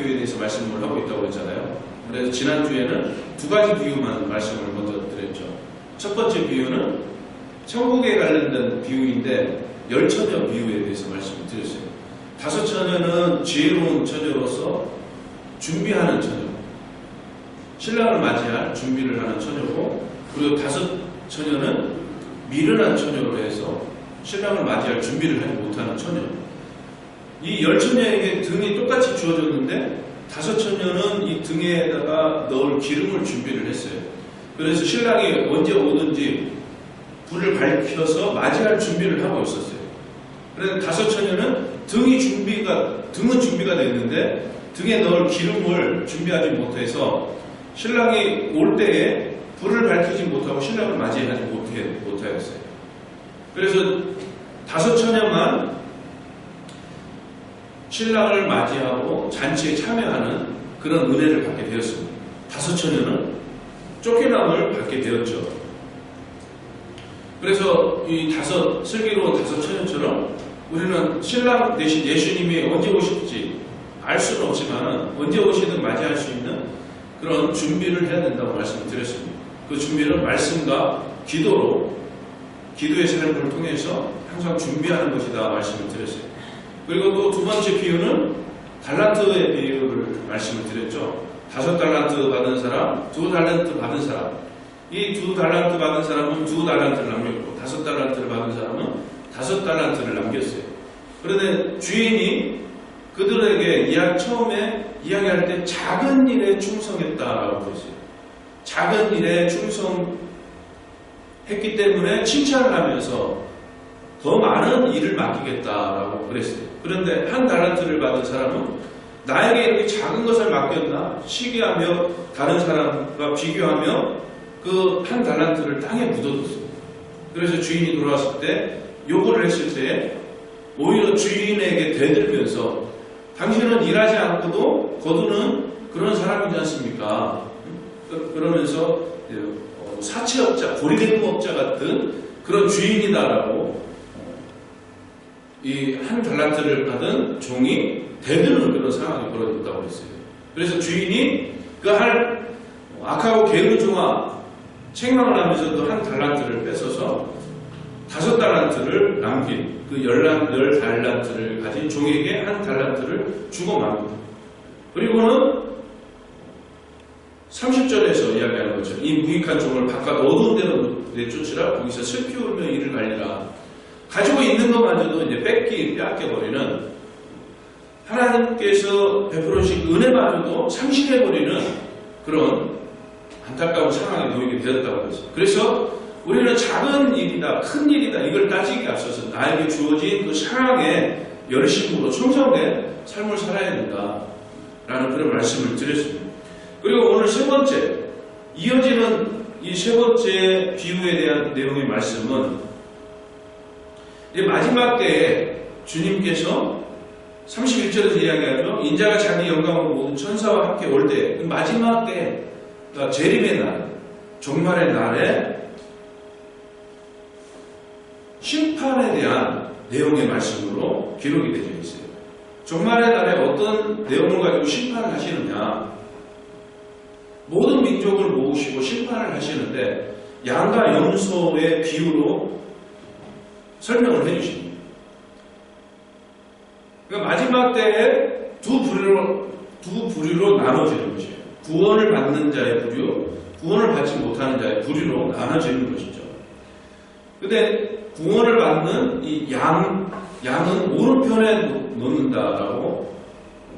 비유에 대해서 말씀을 하고 있다고 했잖아요. 그래서 지난주에는 두 가지 비유만 말씀을 먼저 드렸죠. 첫 번째 비유는 천국에 관련된 비유인데 열처녀 비유에 대해서 말씀을 드렸어요. 다섯 처녀는 지혜로운 처녀로서 준비하는 처녀, 신랑을 맞이할 준비를 하는 처녀고, 그리고 다섯 처녀는 미련한 처녀로 해서 신랑을 맞이할 준비를 하지 못하는 처녀. 이 열 처녀에게 등이 똑같이 주어졌는데 다섯 처녀는 이 등에다가 넣을 기름을 준비를 했어요. 그래서 신랑이 언제 오든지 불을 밝혀서 맞이할 준비를 하고 있었어요. 그래서 다섯 처녀는 등은 준비가 됐는데 등에 넣을 기름을 준비하지 못해서 신랑이 올 때에 불을 밝히지 못하고 신랑을 맞이하지 못하였어요. 그래서 다섯 처녀만 신랑을 맞이하고 잔치에 참여하는 그런 은혜를 받게 되었습니다. 다섯 처녀는 쫓겨남을 받게 되었죠. 그래서 이 슬기로운 다섯 처녀처럼 우리는 신랑 대신 예수님이 언제 오실지 알 수는 없지만 언제 오시든 맞이할 수 있는 그런 준비를 해야 된다고 말씀을 드렸습니다. 그 준비는 말씀과 기도의 삶을 통해서 항상 준비하는 것이다 말씀을 드렸어요. 그리고 또 두 번째 비유는 달란트의 비유를 말씀을 드렸죠. 5달란트 받은 사람, 2달란트 받은 사람. 이 2달란트 받은 사람은 2달란트를 남겼고 5달란트를 받은 사람은 5달란트를 남겼어요. 그런데 주인이 그들에게 처음에 이야기할 때 작은 일에 충성했다라고 그랬어요. 작은 일에 충성했기 때문에 칭찬을 하면서 더 많은 일을 맡기겠다라고 그랬어요. 그런데 1달란트를 받은 사람은 나에게 이렇게 작은 것을 맡겼나 시기하며 다른 사람과 비교하며 그 1달란트를 땅에 묻어뒀어요. 그래서 주인이 돌아왔을 때 요구를 했을 때 오히려 주인에게 대들면서 당신은 일하지 않고도 거두는 그런 사람이지 않습니까? 그러면서 사채업자, 고리대금업자 같은 그런 주인이다라고 이 1달란트를 받은 종이 대드는 그런 상황이 벌어졌다고 했어요. 그래서 주인이 그 악하고 게으른 종아 책망을 하면서 그 1달란트를 뺏어서 5달란트를 남긴 그 10달란트를 가진 종에게 1달란트를 주고 맙니다. 그리고는 30절에서 이야기하는 거죠. 이 무익한 종을 바깥 어두운 데로 내쫓으라. 거기서 슬피 울며 이를 갈리라. 가지고 있는 것마저도 이제 빼앗겨버리는, 하나님께서 베풀으신 은혜마저도 상실해버리는 그런 안타까운 상황에 놓이게 되었다고 했어요. 그래서 우리는 작은 일이다, 큰 일이다, 이걸 따지기 앞서서 나에게 주어진 그 사랑의 열심으로 충성된 삶을 살아야 된다라는 그런 말씀을 드렸습니다. 그리고 오늘 세 번째, 이어지는 이 세 번째 비유에 대한 내용의 말씀은 마지막 때에 주님께서 31절에서 이야기하죠. 인자가 자기 영광으로 모든 천사와 함께 올 때, 마지막 때, 그러니까 재림의 날, 종말의 날에 심판에 대한 내용의 말씀으로 기록이 되어 있어요. 종말의 날에 어떤 내용을 가지고 심판을 하시느냐, 모든 민족을 모으시고 심판을 하시는데 양과 염소의 비유로 설명을 해주십니다. 그러니까 마지막 때에 두 부류로 나눠지는 것이에요. 구원을 받는 자의 부류, 구원을 받지 못하는 자의 부류로 나눠지는 것이죠. 근데 구원을 받는 이 양은 오른편에 놓는다라고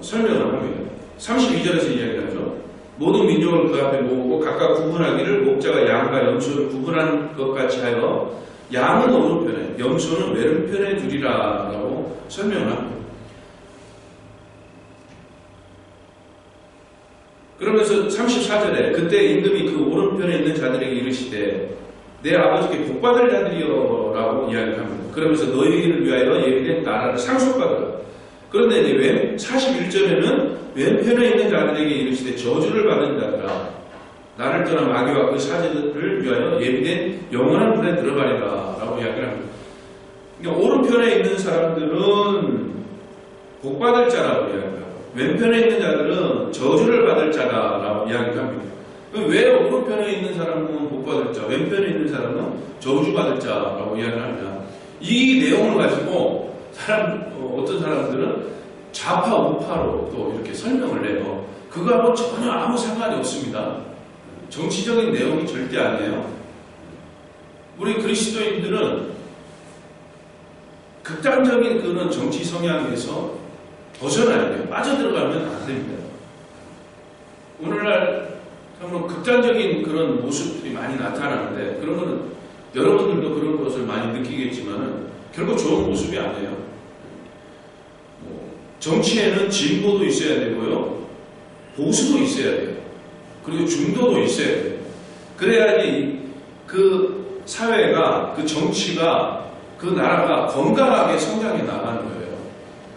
설명을 합니다. 32절에서 이야기하죠. 모든 민족을 그 앞에 모으고 각각 구분하기를 목자가 양과 염소를 구분한 것 같이 하여 양은 오른편에, 염소는 왼편에 두리라 라고 설명을 합니다. 그러면서 34절에 그때 임금이 그 오른편에 있는 자들에게 이르시되 내 아버지께 복받을 자들이여 라고 이야기합니다. 그러면서 너희를 위하여 예비된 나라를 상속받으라. 그런데 이제 41절에는 왼편에 있는 자들에게 이르시되 저주를 받은 자들아 나를 떠나 마귀와 그 사제들을 위하여 예비된 영원한 불에 들어가리라 라고 이야기를 합니다. 그러니까 오른편에 있는 사람들은 복받을 자라고 이야기하고 왼편에 있는 자들은 저주를 받을 자다라고 이야기합니다. 왜 오른편에 있는 사람은 복 받을 자, 왼편에 있는 사람은 저주 받을 자라고 이야기를 합니다. 이 내용을 가지고 어떤 사람들은 좌파 우파로 또 이렇게 설명을 해요. 그거하고 전혀 아무 상관이 없습니다. 정치적인 내용이 절대 아니에요. 우리 그리스도인들은 극단적인 그런 정치 성향에서 벗어나야 돼요. 빠져들어가면 안 됩니다. 오늘날 정말 극단적인 그런 모습들이 많이 나타나는데, 그런 거는 여러분들도 그런 것을 많이 느끼겠지만 결국 좋은 모습이 아니에요. 정치에는 진보도 있어야 되고요, 보수도 있어야 돼요. 그리고 중도도 있어야 돼요. 그래야지 그 사회가, 그 정치가, 그 나라가 건강하게 성장해 나가는 거예요.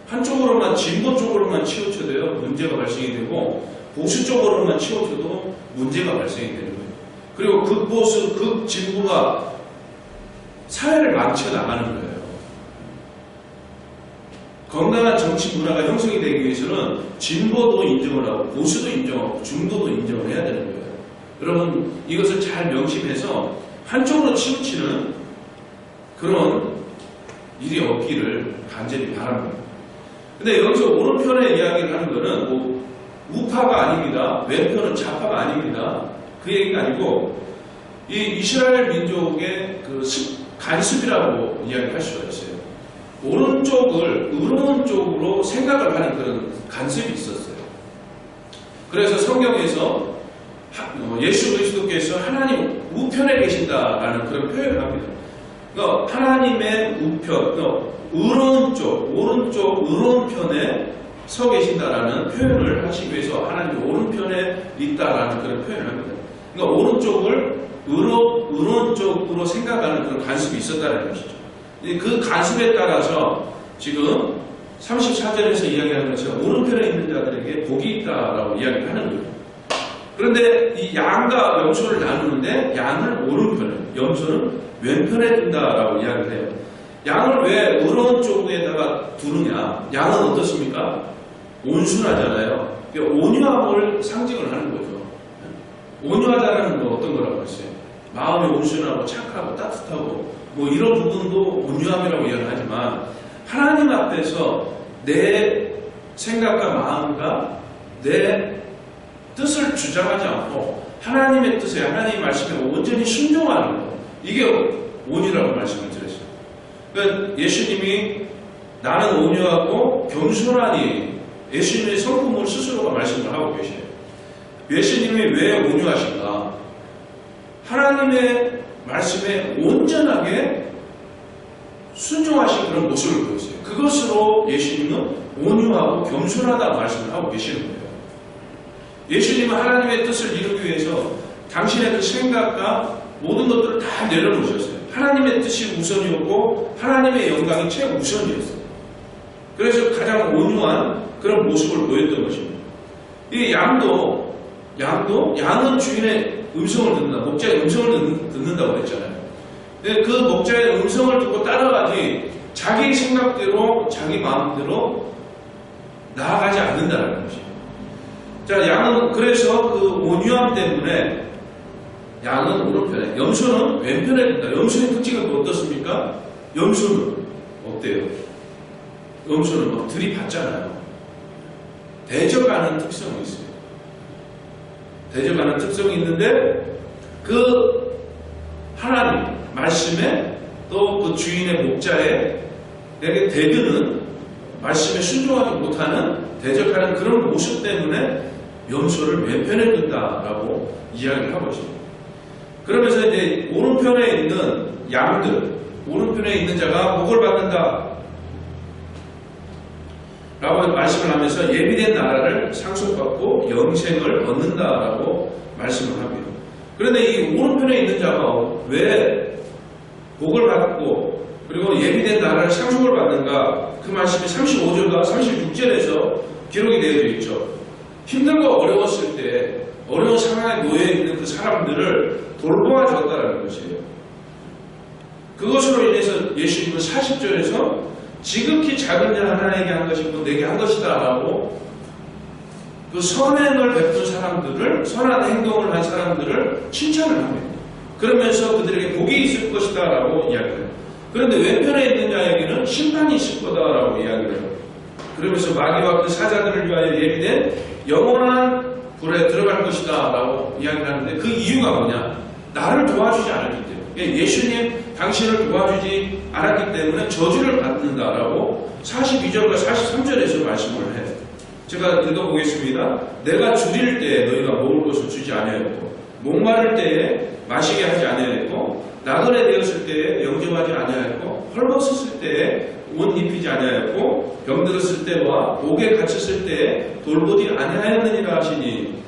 한쪽으로만, 진보 쪽으로만 치우쳐도요, 문제가 발생이 되고, 보수 쪽으로만 치우쳐도 문제가 발생이 되는 거예요. 그리고 극보수, 극진보가 사회를 망쳐 나가는 거예요. 건강한 정치 문화가 형성이 되기 위해서는 진보도 인정을 하고, 보수도 인정하고, 중도도 인정을 해야 되는 거예요. 여러분, 이것을 잘 명심해서 한쪽으로 치우치는 그런 일이 없기를 간절히 바랍니다. 근데 여기서 오른편의 이야기를 하는 것은 뭐 우파가 아닙니다. 왼편은 좌파가 아닙니다. 그 얘기가 아니고, 이 이스라엘 민족의 그 간습이라고 이야기할 수가 있어요. 오른쪽을 의로운 쪽으로 생각을 하는 그런 간섭이 있었어요. 그래서 성경에서 예수 그리스도께서 하나님 우편에 계신다라는 그런 표현을 합니다. 그러니까 하나님의 우편, 의로운 쪽, 오른쪽 의로운 편에 서 계신다라는 표현을 하시기 위해서 하나님 오른편에 있다라는 그런 표현을 합니다. 그러니까 오른쪽을 의로운 쪽으로 생각하는 그런 간섭이 있었다는 것이죠. 그 간섭에 따라서 지금 34절에서 이야기하는 것처럼 오른편에 있는 자들에게 복이 있다라고 이야기를 하는 거예요. 그런데 이 양과 염소를 나누는데 양을 오른편에, 염소는 왼편에 둔다라고 이야기를 해요. 양을 왜 의로운 쪽에다가 두느냐? 양은 어떻습니까? 온순하잖아요. 온유함을 상징을 하는 거죠. 온유하다는 건 어떤 거라고 했어요? 마음이 온순하고 착하고 따뜻하고 뭐 이런 부분도 온유함이라고 이야기하지만, 하나님 앞에서 내 생각과 마음과 내 뜻을 주장하지 않고 하나님의 뜻에, 하나님의 말씀에 온전히 순종하는 것, 이게 온유라고 말씀을 드렸어요. 그러니까 예수님이 나는 온유하고 겸손하니, 예수님의 성품을 스스로가 말씀을 하고 계셔요. 예수님이 왜 온유하신가? 하나님의 말씀에 온전하게 순종하신 그런 모습을 보였어요. 그것으로 예수님은 온유하고 겸손하다 말씀을 하고 계시는 거예요. 예수님은 하나님의 뜻을 이루기 위해서 당신의 그 생각과 모든 것들을 다 내려놓으셨어요. 하나님의 뜻이 우선이었고 하나님의 영광이 최우선이었어요. 그래서 가장 온유한 그런 모습을 보였던 것입니다. 이 양은 주인의 음성을 듣는다. 목자의 음성을 듣는다고 했잖아요. 그 목자의 음성을 듣고 따라가지 자기 생각대로, 자기 마음대로 나아가지 않는다는 것입니다. 자, 양은 그래서 그 온유함 때문에 양은 오른편에, 염소는 왼편에 둔다. 염소의 특징은 어떻습니까? 염소는 어때요? 염소는 막 들이받잖아요. 대적하는 특성이 있어요. 대적하는 특성이 있는데, 그 하나님 말씀에 또 그 주인의 목자에 내게 대드는, 말씀에 순종하지 못하는 대적하는 그런 모습 때문에 염소를 왼편에 둔다라고 이야기를 하고 있습니다. 그러면서 이제 오른편에 있는 양들, 오른편에 있는 자가 복을 받는다 라고 말씀을 하면서 예비된 나라를 상속받고 영생을 얻는다라고 말씀을 합니다. 그런데 이 오른편에 있는 자가 왜 복을 받고 그리고 예비된 나라를 상속을 받는가? 그 말씀이 35절과 36절에서 기록이 되어져 있죠. 힘들고 어려웠을 때 어려운 상황에 놓여 있는 그 사람들을 돌보아 주었다는 것이에요. 그것으로 인해서 예수님은 40절에서 지극히 작은 자 하나에게 한 것이 곧 내게 한 것이다 라고 그 선행을 베푼 사람들을, 선한 행동을 한 사람들을 칭찬을 합니다. 그러면서 그들에게 복이 있을 것이다 라고 이야기해요. 그런데 왼편에 있는 자에게는 심판이 있을 거다라고 이야기를 해요. 그러면서 마귀와 그 사자들을 위하여 예비된 영원한 불에 들어갈 것이다 라고 이야기를 하는데, 그 이유가 뭐냐? 나를 도와주지 않았기 때문에, 예수님 당신을 도와주지 않았기 때문에 저주를 받는다라고 42절과 43절에서 말씀을 해요. 제가 읽어보겠습니다. 내가 줄일 때에 너희가 먹을 것을 주지 아니하였고, 목마를 때에 마시게 하지 아니하였고, 나그네 되었을 때에 영접하지 아니하였고, 헐벗었을 때에 옷 입히지 아니하였고, 병들었을 때와 옥에 갇혔을 때에 돌보지 아니하였느니라 하시니.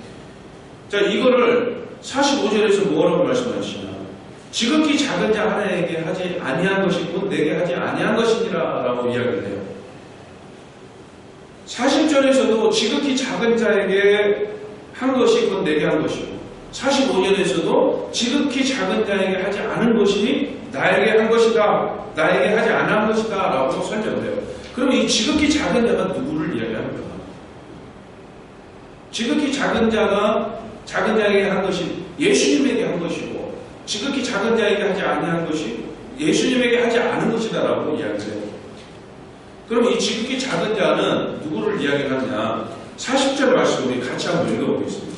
자, 이거를 45절에서 뭐라고 말씀하시나? 지극히 작은 자 하나에게 하지 아니한 것이 곧 내게 하지 아니한 것이니라 라고 이야기를 해요. 40절에서도 지극히 작은 자에게 한 것이 곧 내게 한 것이고, 45절에서도 지극히 작은 자에게 하지 않은 것이 나에게 한 것이다, 나에게 하지 않은 것이다 라고 설명을 해요. 그럼 이 지극히 작은 자가 누구를 이야기합니까? 지극히 작은 자가 작은 자에게 한 것이 예수님에게 한 것이고, 지극히 작은 자에게 하지 아니한 것이 예수님에게 하지 않은 것이다 라고 이야기해요. 그럼 이 지극히 작은 자는 누구를 이야기하느냐? 40절 말씀 우리 같이 한번 읽어보겠습니다.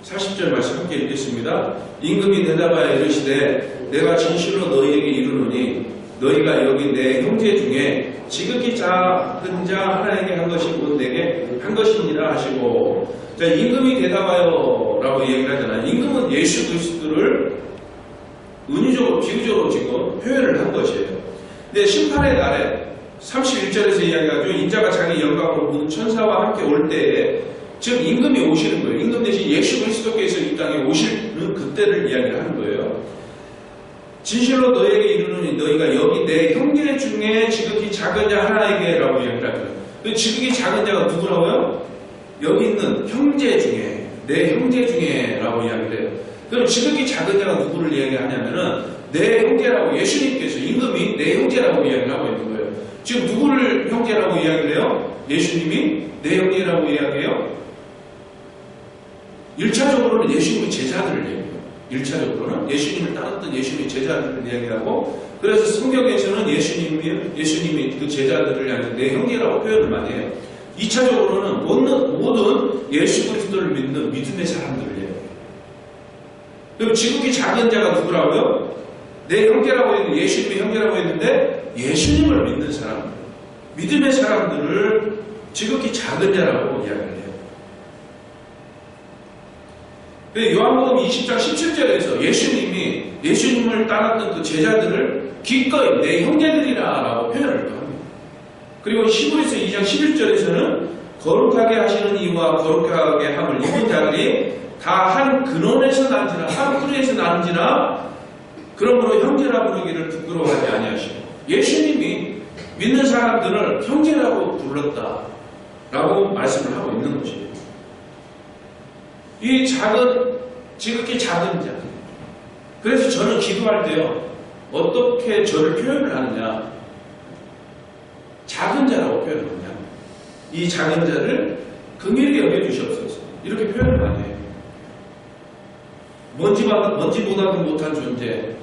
40절 말씀 함께 읽겠습니다. 임금이 대답하여 이르시되 내가 진실로 너희에게 이르노니 너희가 여기 내 형제 중에 지극히 작은 자 하나에게 한 것이 곧 내게 한 것이니라 하시고. 자, 임금이 대답하여 라고 얘기를 하잖아요. 임금은 예수 그리스도를 은유적으로 비유적으로 지금 표현을 한 것이에요. 근데 심판의 날에 31절에서 이야기하죠. 인자가 자기 영광으로 모든 천사와 함께 올 때에, 즉 임금이 오시는 거예요. 임금 대신 예수 그리스도께서 이 땅에 오시는 그때를 이야기를 하는 거예요. 진실로 너에게 이르노니 너희가 여기 내 형제 중에 지극히 작은 자 하나에게 라고 이야기를 하거든요. 그 지극히 작은 자가 누구라고요? 여기 있는 형제 중에, 내 형제 중에 라고 이야기를 해요. 그럼 지극히 작은 자가 누구를 이야기하냐면은 내 형제라고, 예수님께서 임금이 내 형제라고 이야기를 하고 있는 거예요. 지금 누구를 형제라고 이야기를 해요? 예수님이 내 형제라고 이야기해요? 1차적으로는 예수님의 제자들을 얘기해요. 1차적으로는 예수님을 따랐던 예수님의 제자들을 이야기하고, 그래서 성경에서는 예수님이 그 제자들을 향해 내 형제라고 표현을 많이 해요. 2차적으로는 모든 예수 그리스도를 믿는 믿음의 사람들을 얘기해요. 그럼 지극히 작은 자가 누구라고요? 내 형제라고 했는데, 예수님의 형제라고 했는데 예수님을 믿는 사람들, 믿음의 사람들을 지극히 작은 자라고 이야기를 해요. 요한복음 20장 17절에서 예수님을 따랐던 그 제자들을 기꺼이 내 형제들이라 라고 표현을 합니다. 그리고 히브리서 2장 11절에서는 거룩하게 하시는 이와 거룩하게 함을 입은 자들이 다 한 근원에서 난지라, 한 뿌리에서 난지라, 그러므로 형제라 부르기를 부끄러워하지 아니하시고. 예수님이 믿는 사람들을 형제라고 불렀다라고 말씀을 하고 있는 것이에요. 이 지극히 작은 자. 그래서 저는 기도할 때요, 어떻게 저를 표현을 하느냐? 작은 자라고 표현하느냐? 이 작은 자를 긍휼히 여겨주시옵소서. 이렇게 표현을 많이 해요. 먼지보다도 못한 존재,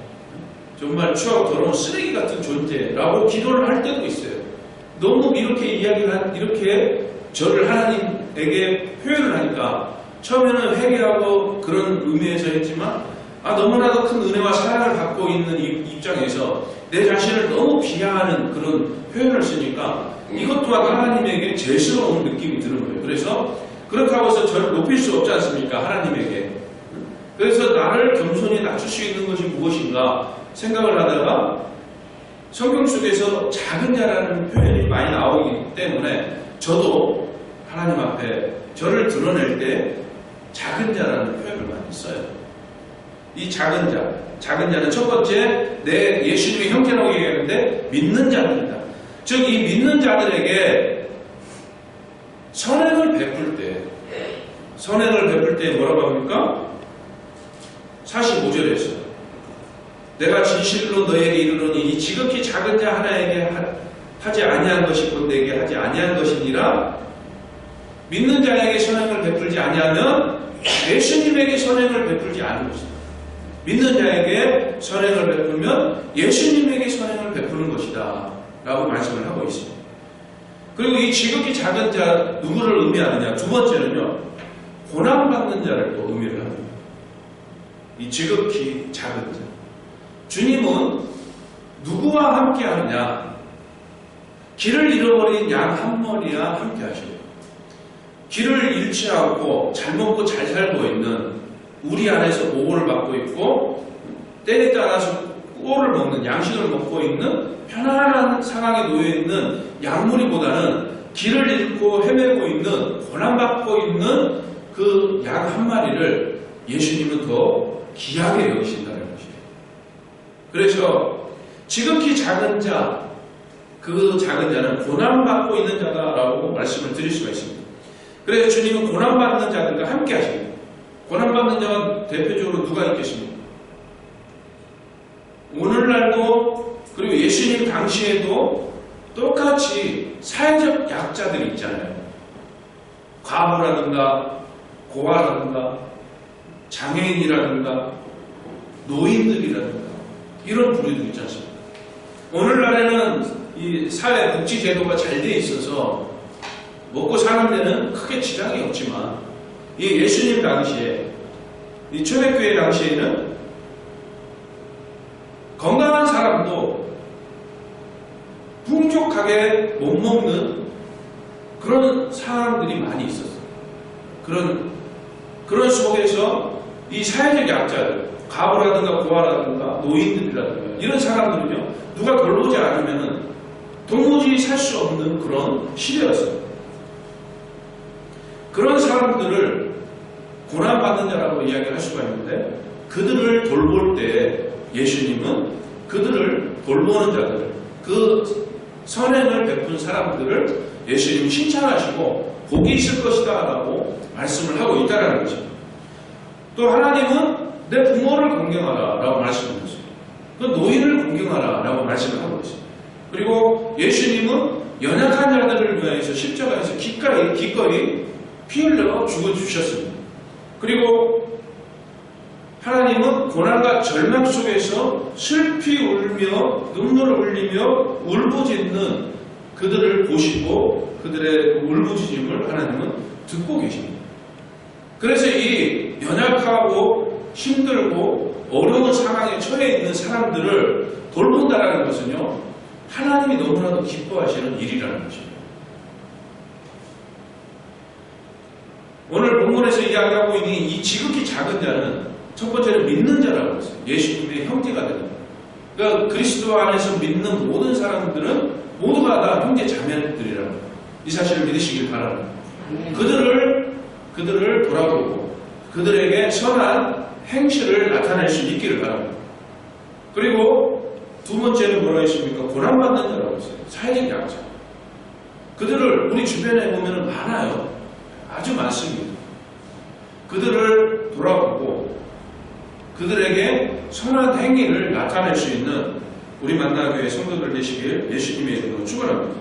정말 추하고 더러운 쓰레기 같은 존재라고 기도를 할 때도 있어요. 너무 이렇게 이렇게 저를 하나님에게 표현을 하니까 처음에는 회개하고 그런 의미에서 했지만, 너무나도 큰 은혜와 사랑을 갖고 있는 입장에서 내 자신을 너무 비하하는 그런 표현을 쓰니까 이것 또한 하나님에게 죄스러운 느낌이 드는 거예요. 그래서 그렇다고 해서 저를 높일 수 없지 않습니까? 하나님에게. 그래서 나를 겸손히 낮출 수 있는 것이 무엇인가 생각을 하다가 성경 속에서 작은 자라는 표현이 많이 나오기 때문에 저도 하나님 앞에 저를 드러낼 때 작은 자라는 표현을 많이 써요. 이 작은 자는 첫 번째 내 예수님의 형제라고 얘기하는데 믿는 자들이다. 즉 이 믿는 자들에게 선행을 베풀 때 뭐라고 합니까? 45절에서 내가 진실로 너에게 이르노니 이 지극히 작은 자 하나에게 하지 아니한 것이 곧 내게 하지 아니한 것이니라. 믿는 자에게 선행을 베풀지 아니하면 예수님에게 선행을 베풀지 않은 것이다. 믿는 자에게 선행을 베풀면 예수님에게 선행을 베푸는 것이다 라고 말씀을 하고 있습니다. 그리고 이 지극히 작은 자 누구를 의미하느냐? 두 번째는요, 고난받는 자를 또 의미를 합니다. 이 지극히 작은 자, 주님은 누구와 함께 하느냐? 길을 잃어버린 양 한 마리와 함께 하시고, 길을 잃지 않고 잘 먹고 잘 살고 있는, 우리 안에서 보호를 받고 있고 때에 따라서 꿀을 먹는, 양식을 먹고 있는 편안한 상황에 놓여있는 양무리보다는 길을 잃고 헤매고 있는, 고난받고 있는 그 양 한 마리를 예수님은 더 귀하게 여기신다는 것이에요. 그래서 지극히 작은 자, 그 작은 자는 고난받고 있는 자다라고 말씀을 드릴 수가 있습니다. 그래서 주님은 고난받는 자들과 함께 하십니다. 고난받는 자가 대표적으로 누가 있겠습니까? 오늘날도, 그리고 예수님 당시에도 똑같이 사회적 약자들이 있잖아요. 과부라든가 고아라든가 장애인이라든가 노인들이라든가 이런 부류들 있지 않습니까? 오늘날에는 이 사회 복지 제도가 잘 돼 있어서 먹고 사는 데는 크게 지장이 없지만, 이 예수님 당시에, 이 초대교회 당시에는 건강한 사람도 풍족하게 못 먹는 그런 사람들이 많이 있었어요. 그런 속에서 이 사회적 약자들, 가부라든가 고아라든가 노인들이라든가 이런 사람들은요, 누가 돌보지 않으면 도무지 살 수 없는 그런 시대였어요. 그런 사람들을 고난받는 자라고 이야기할 수가 있는데, 그들을 돌볼 때 예수님은 그들을 돌보는 자들, 그 선행을 베푼 사람들을 예수님이 칭찬하시고 복이 있을 것이다 라고 말씀을 하고 있다는 것입니다. 또 하나님은 내 부모를 공경하라 라고 말씀하고 있습니다. 그 노인을 공경하라 라고 말씀을 하고 있습니다. 그리고 예수님은 연약한 자들을 위해서 십자가에서 기꺼이 피 흘려 죽어주셨습니다. 그리고 하나님은 고난과 절망 속에서 슬피 울며 눈물을 흘리며 울부짖는 그들을 보시고 그들의 울부짖음을 하나님은 듣고 계십니다. 그래서 이 연약하고 힘들고 어려운 상황에 처해 있는 사람들을 돌본다라는 것은요, 하나님이 너무나도 기뻐하시는 일이라는 것입니다. 오늘 본문에서 이야기하고 있는 이 지극히 작은 자는 첫 번째는 믿는 자라고 했어요. 예수님의 형제가 되는 거예요. 그러니까 그리스도 안에서 믿는 모든 사람들은 모두가 다 형제 자매들이라는 거예요. 이 사실을 믿으시길 바랍니다. 그들을 돌아보고 그들에게 선한 행실을 나타낼 수 있기를 바랍니다. 그리고 두 번째는 뭐라고 했습니까? 고난받는 자라고 했어요. 사회적 약자. 그들을 우리 주변에 보면 많아요. 아주 많습니다. 그들을 돌아보고 그들에게 선한 행위를 나타낼 수 있는 우리 만나교회 성도들 되시길 예수님의 이름으로 축원합니다.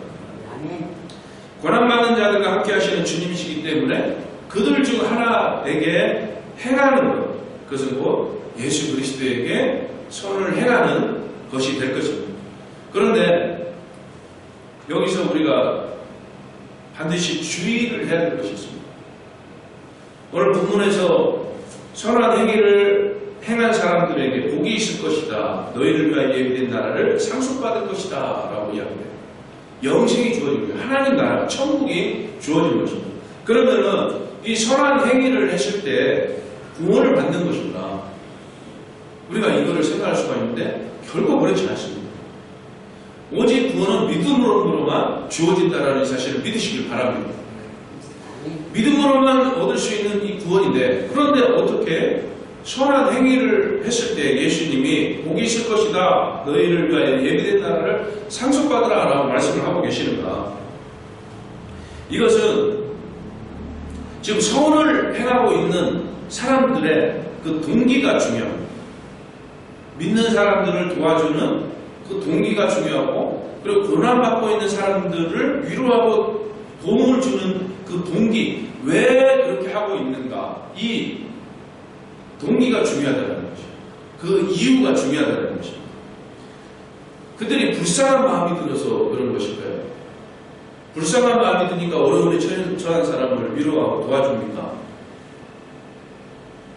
고난받는 자들과 함께 하시는 주님이시기 때문에 그들 중 하나에게 행하는 것, 그것은 곧 예수 그리스도에게 선을 행하는 것이 될 것입니다. 그런데 여기서 우리가 반드시 주의를 해야 될 것이 있습니다. 오늘 본문에서 선한 행위를 행한 사람들에게 복이 있을 것이다. 너희를 위하여 예비된 나라를 상속받을 것이다. 라고 이야기해요. 영생이 주어진 거예요. 하나님 나라, 천국이 주어진 것입니다. 그러면은 이 선한 행위를 했을 때 구원을 받는 것인가? 우리가 이거를 생각할 수가 있는데 결코 그렇지 않습니다. 오직 구원은 믿음으로만 주어진다라는 사실을 믿으시길 바랍니다. 믿음으로만 얻을 수 있는 이 구원인데, 그런데 어떻게 선한 행위를 했을 때 예수님이 복이 있을 것이다. 너희를 위하여 예비된 나라를 상속받으라 라고 말씀을 하고 계시는가? 이것은 지금 선을 행하고 있는 사람들의 그 동기가 중요합니다. 믿는 사람들을 도와주는 그 동기가 중요하고, 그리고 고난받고 있는 사람들을 위로하고 도움을 주는 그 동기, 왜 그렇게 하고 있는가, 이 동기가 중요하다는 거죠. 그 이유가 중요하다는 거죠. 그들이 불쌍한 마음이 들어서 그런 것일까요? 불쌍한 마음이 드니까 어려움에 처한 사람을 위로하고 도와줍니까?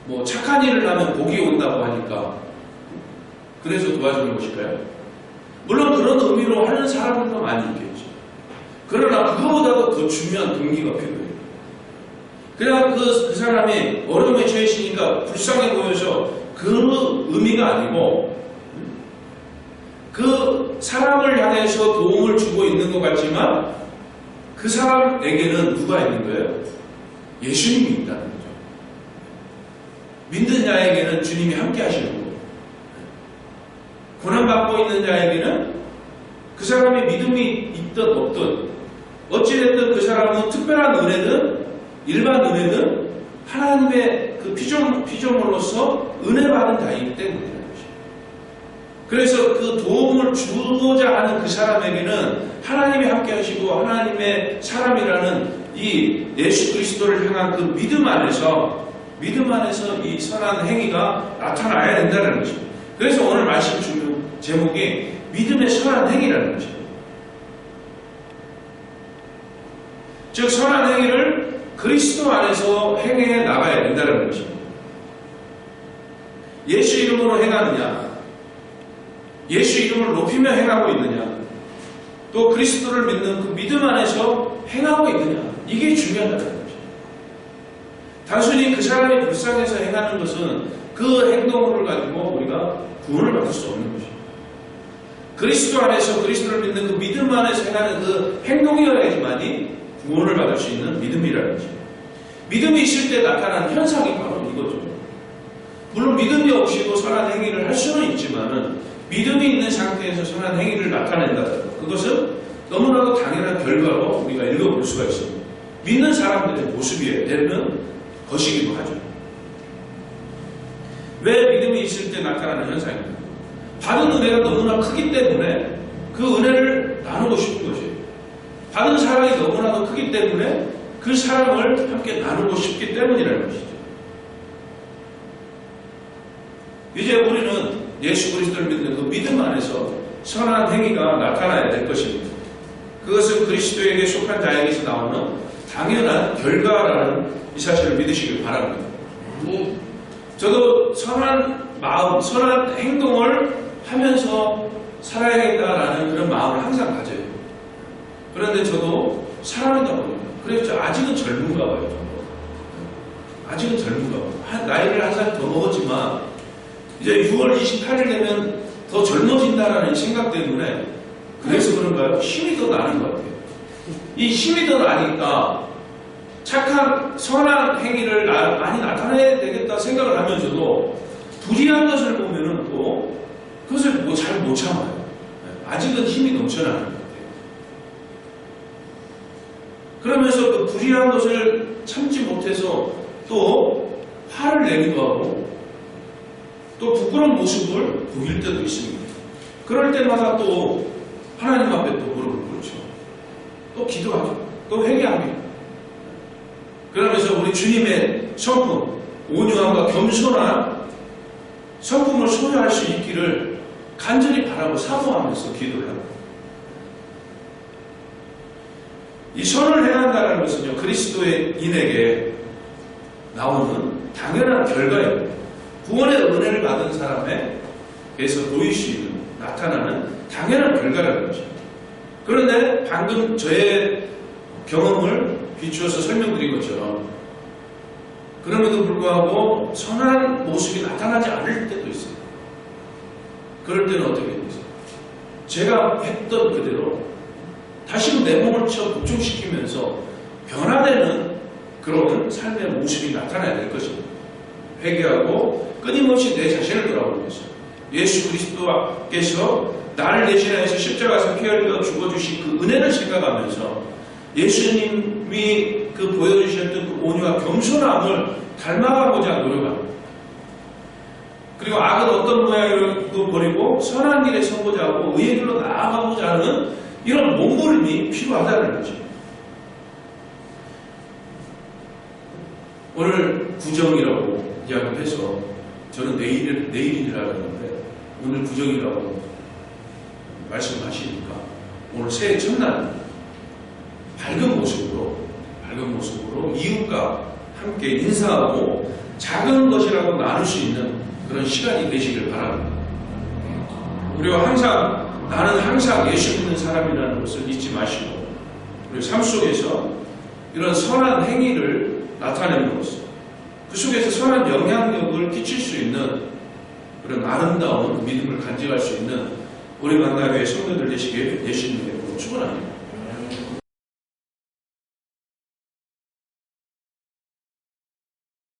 뭐 착한 일을 하면 복이 온다고 하니까 그래서 도와주는 것일까요? 물론 그런 의미로 하는 사람들도 많이 있겠죠. 그러나 그거보다도 더 중요한 동기가 필요해요. 그냥 그 사람이 어려움에 처해있으니까 불쌍해 보여서 그 의미가 아니고 그 사람을 향해서 도움을 주고 있는 것 같지만 그 사람에게는 누가 있는 거예요? 예수님이 있다는 거죠. 믿는 자에게는 주님이 함께 하시는 거고, 고난받고 있는 자에게는 그 사람의 믿음이 있든 없든 어찌됐든 그 사람은 특별한 은혜든 일반 은혜든 하나님의 그 피조물로서 은혜받은 자이기 때문이라는 것이죠. 그래서 그 도움을 주고자 하는 그 사람에게는 하나님이 함께 하시고 하나님의 사람이라는 이 예수 그리스도를 향한 그 믿음 안에서 이 선한 행위가 나타나야 된다는 것입니다. 그래서 오늘 말씀 주는 제목이 믿음의 선한 행위라는 것입니다. 즉 선한 행위를 그리스도 안에서 행해 나가야 된다는 것입니다. 예수 이름으로 행하느냐, 예수 이름을 높이며 행하고 있느냐, 또 그리스도를 믿는 그 믿음 안에서 행하고 있느냐, 이게 중요하다는 것입니다. 단순히 그 사람이 불쌍해서 행하는 것은 그 행동을 가지고 우리가 구원을 받을 수 없는 것입니다. 그리스도 안에서 그리스도를 믿는 그 믿음 안에서 행하는 그 행동이어야지만이 구원을 받을 수 있는 믿음이라는 것입니다. 믿음이 있을 때 나타나는 현상이 바로 이거죠. 물론 믿음이 없이도 선한 행위를 할 수는 있지만은 믿음이 있는 상태에서 선한 행위를 나타낸다. 그것은 너무나도 당연한 결과로 우리가 읽어볼 수가 있습니다. 믿는 사람들의 모습이 되는 것이기도 하죠. 왜 믿음이 있을 때 나타나는 현상입니다. 받은 은혜가 너무나 크기 때문에 그 은혜를 나누고 싶은 것이에요. 받은 사랑이 너무나도 크기 때문에 그 사랑을 함께 나누고 싶기 때문이라는 것이죠. 이제 우리는 예수 그리스도를 믿는 그 믿음 안에서 선한 행위가 나타나야 될 것입니다. 그것은 그리스도에게 속한 자에게서 나오는 당연한 결과라는 이 사실을 믿으시길 바랍니다. 저도 선한 마음, 선한 행동을 하면서 살아야겠다라는 그런 마음을 항상 가져요. 그런데 저도 사람이다 보니까 그래서 아직은 젊은가 봐요. 아직은 젊은가 봐요. 나이를 한 살 더 먹었지만 이제 6월 28일 되면 더 젊어진다라는 생각 때문에 그래서 그런가요? 힘이 더 나는 것 같아요. 이 힘이 더 나니까 착한 선한 행위를 많이 나타내야 되겠다 생각을 하면서도 불의한 것을 보면은 또 그것을 잘 못 참아요. 아직은 힘이 넘쳐나는 것 같아요. 그러면서 그 불의한 것을 참지 못해서 또 화를 내기도 하고 또 부끄러운 모습을 보일 때도 있습니다. 그럴 때마다 또 하나님 앞에 또 무릎을 꿇죠. 또 기도하죠. 또 회개합니다. 그러면서 우리 주님의 성품, 온유함과 겸손한 성품을 소유할 수 있기를 간절히 바라고 사모하면서 기도를 합니다. 이 선을 행한다는 것은요, 그리스도의 인에게 나오는 당연한 결과입니다. 구원의 은혜를 받은 사람에게서 보일 수 있는, 나타나는 당연한 결과라는 것입니다. 그런데 방금 저의 경험을 비추어서 설명드린 것처럼 그럼에도 불구하고 선한 모습이 나타나지 않을 때도 있어요. 그럴 때는 어떻게 됩니까? 제가 했던 그대로 다시금 내 몸을 복종시키면서 변화되는 그런 삶의 모습이 나타나야 될 것입니다. 회개하고 끊임없이 내 자신을 돌아보면서 예수 그리스도께서 나를 대신하여서 십자가에서 피 흘려 죽어주신 그 은혜를 생각하면서 예수님이 그 보여주셨던 그 온유와 겸손함을 닮아가고자 노력합니다. 그리고 악은 어떤 모양으로 버리고 선한 길에 서고자 하고 의의 길로 나아가고자 하는 이런 몸부림이 필요하다는 거죠. 오늘 구정이라고 이야기해서 저는 내일이라 그러는데 오늘 구정이라고 말씀하시니까 오늘 새해 첫날 밝은 모습으로 이웃과 함께 인사하고 작은 것이라도 나눌 수 있는 그런 시간이 되시길 바랍니다. 우리가 나는 항상 예수 믿는 사람이라는 것을 잊지 마시고 우리 삶 속에서 이런 선한 행위를 나타냄으로써 그 속에서 선한 영향력을 끼칠 수 있는 그런 아름다운 믿음을 간직할 수 있는 우리 만나교회 성도들 되시길 예수님의 이름으로 축원합니다.